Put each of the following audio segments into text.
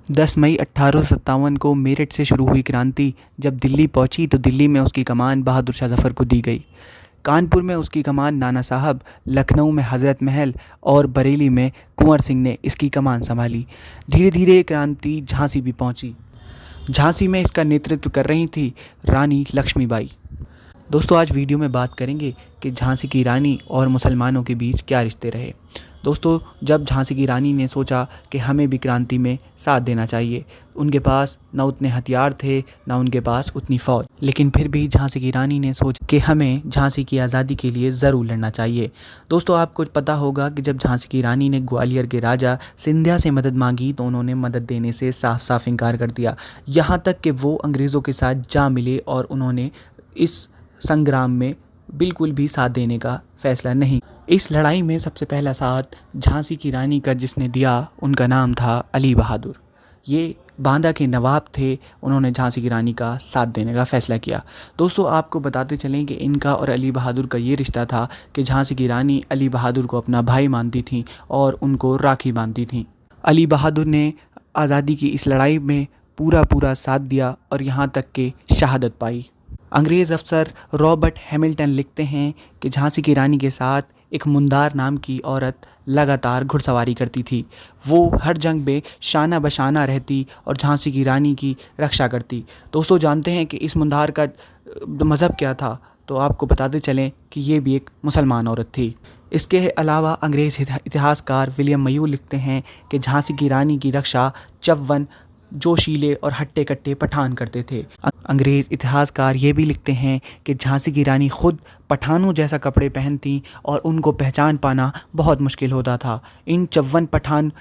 10 मई 1857 को मेरठ से शुरू हुई क्रांति जब दिल्ली पहुंची तो दिल्ली में उसकी कमान बहादुर शाह जफ़र को दी गई। कानपुर में उसकी कमान नाना साहब, लखनऊ में हज़रत महल और बरेली में कुंवर सिंह ने इसकी कमान संभाली। धीरे धीरे क्रांति झांसी भी पहुंची। झांसी में इसका नेतृत्व कर रही थी रानी लक्ष्मीबाई। दोस्तों, आज वीडियो में बात करेंगे कि झांसी की रानी और मुसलमानों के बीच क्या रिश्ते रहे। दोस्तों, जब झांसी की रानी ने सोचा कि हमें भी क्रांति में साथ देना चाहिए, उनके पास न उतने हथियार थे, न उनके पास उतनी फ़ौज, लेकिन फिर भी झांसी की रानी ने सोचा कि हमें झांसी की आज़ादी के लिए ज़रूर लड़ना चाहिए। दोस्तों, आपको पता होगा कि जब झांसी की रानी ने ग्वालियर के राजा सिंधिया से मदद मांगी तो उन्होंने मदद देने से साफ साफ इनकार कर दिया। यहाँ तक कि वो अंग्रेज़ों के साथ जा मिले और उन्होंने इस संग्राम में बिल्कुल भी साथ देने का फैसला नहीं। इस लड़ाई में सबसे पहला साथ झांसी की रानी का जिसने दिया, उनका नाम था अली बहादुर। ये बांदा के नवाब थे, उन्होंने झांसी की रानी का साथ देने का फ़ैसला किया। दोस्तों, आपको बताते चलें कि इनका और अली बहादुर का ये रिश्ता था कि झांसी की रानी अली बहादुर को अपना भाई मानती थी और उनको राखी बांधती थी। अली बहादुर ने आज़ादी की इस लड़ाई में पूरा साथ दिया और यहाँ तक कि शहादत पाई। अंग्रेज़ अफसर रॉबर्ट हैमिल्टन लिखते हैं कि झांसी की रानी के साथ एक मुंदार नाम की औरत लगातार घुड़सवारी करती थी। वो हर जंग में शाना बशाना रहती और झांसी की रानी की रक्षा करती। दोस्तों, जानते हैं कि इस मुंदार का मज़हब क्या था? तो आपको बताते चलें कि ये भी एक मुसलमान औरत थी। इसके अलावा अंग्रेज़ इतिहासकार विलियम मयूर लिखते हैं कि झांसी की रानी की रक्षा चौवन जोशीले और हट्टे कट्टे पठान करते थे। अंग्रेज़ इतिहासकार ये भी लिखते हैं कि झांसी की रानी खुद पठानों जैसा कपड़े पहनती और उनको पहचान पाना बहुत मुश्किल होता था। इन 54 पठान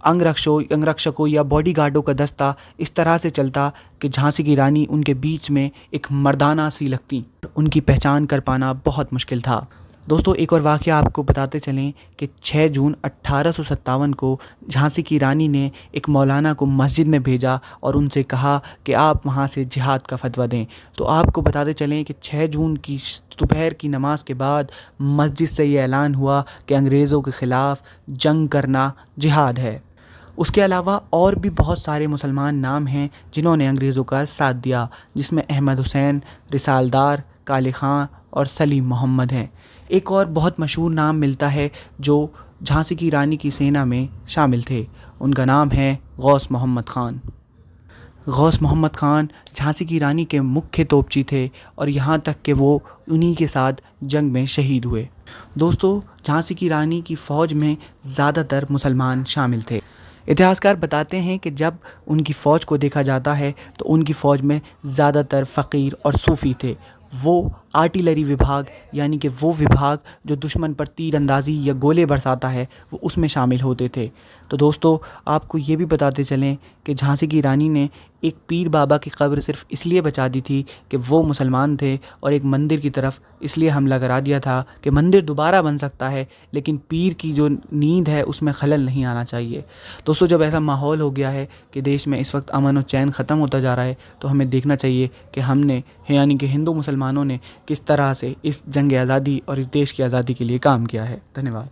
अंगरक्षकों या बॉडीगार्डों का दस्ता इस तरह से चलता कि झांसी की रानी उनके बीच में एक मर्दाना सी लगती। उनकी पहचान कर पाना बहुत मुश्किल था। दोस्तों, एक और वाक़या आपको बताते चलें कि 6 जून 1857 को झांसी की रानी ने एक मौलाना को मस्जिद में भेजा और उनसे कहा कि आप वहां से जिहाद का फतवा दें। तो आपको बताते चलें कि 6 जून की दोपहर की नमाज के बाद मस्जिद से ये ऐलान हुआ कि अंग्रेज़ों के ख़िलाफ़ जंग करना जिहाद है। उसके अलावा और भी बहुत सारे मुसलमान नाम हैं जिन्होंने अंग्रेज़ों का साथ दिया, जिसमें अहमद हुसैन, रिसालदार, काले खां और सलीम मोहम्मद हैं। एक और बहुत मशहूर नाम मिलता है जो झांसी की रानी की सेना में शामिल थे। उनका नाम है गौस मोहम्मद ख़ान। गौस मोहम्मद ख़ान झांसी की रानी के मुख्य तोपची थे और यहाँ तक कि वो उन्हीं के साथ जंग में शहीद हुए। दोस्तों, झांसी की रानी की फ़ौज में ज़्यादातर मुसलमान शामिल थे। इतिहासकार बताते हैं कि जब उनकी फ़ौज को देखा जाता है तो उनकी फ़ौज में ज़्यादातर फ़कीर और सूफ़ी थे। वो आर्टिलरी विभाग, यानी कि वो विभाग जो दुश्मन पर तीर अंदाज़ी या गोले बरसाता है, वो उसमें शामिल होते थे। तो दोस्तों, आपको ये भी बताते चलें कि झांसी की रानी ने एक पीर बाबा की कब्र सिर्फ़ इसलिए बचा दी थी कि वो मुसलमान थे और एक मंदिर की तरफ इसलिए हमला करा दिया था कि मंदिर दोबारा बन सकता है लेकिन पीर की जो नींद है उसमें खलल नहीं आना चाहिए। दोस्तों, जब ऐसा माहौल हो गया है कि देश में इस वक्त अमन और चैन ख़त्म होता जा रहा है तो हमें देखना चाहिए कि हमने, यानी कि हिंदू मुसलमानों ने, किस तरह से इस जंग आज़ादी और इस देश की आज़ादी के लिए काम किया है। धन्यवाद।